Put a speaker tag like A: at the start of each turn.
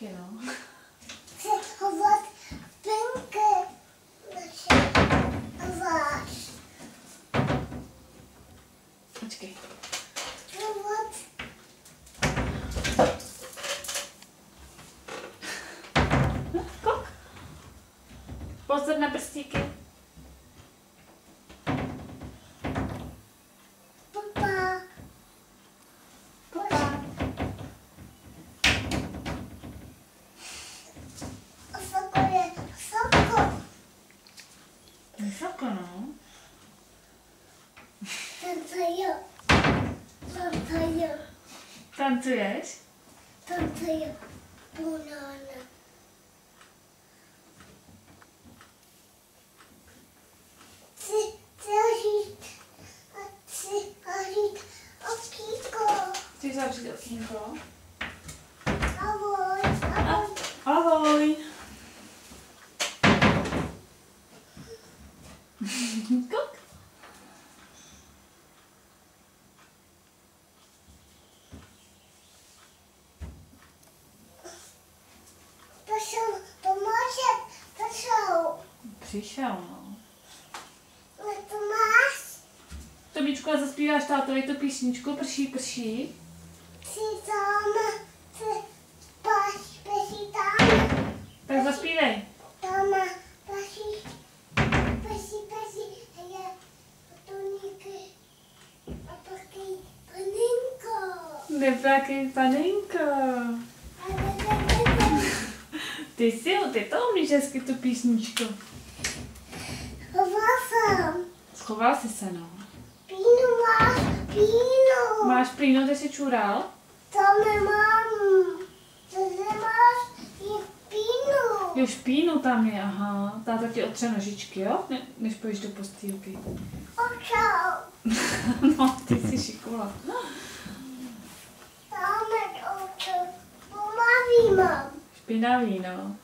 A: Počkej, no.
B: Chci hovat penky. Naše váš.
A: Počkej.
B: Hovat.
A: Kok. Pozor na prstíky.
B: Papa.
A: Papa.
B: Soko je soko.
A: Vysoko, no.
B: Tancuju. Tancuju.
A: Tancuješ?
B: Tancuju. Banana. Chci zažít okýko.
A: Chceš zavřít okýnko?
B: Ahoj, ahoj.
A: Ahoj. Kok. Přišel, no.
B: To máš?
A: Tomičku, a zaspíváš tátovi tu písničku? Prší, prší.
B: Při tam.
A: Tak zaspívej.
B: Tam prší. Je Toníky. A taky paninko.
A: Neplákej, panenko. Ty to umíš hezky tu písničku. Schoval jsi se, no.
B: Pínu máš, pínu.
A: Máš plínu, ty jsi čural?
B: Tam nemám. Tady máš i pínu.
A: Jo, špínu tam je, aha. Táta ti otře nožičky, jo? Než půjdeš do postýlky.
B: Očau.
A: No, ty jsi šikula.
B: Tam je očau. Pomaví mám.
A: Špinavý, no.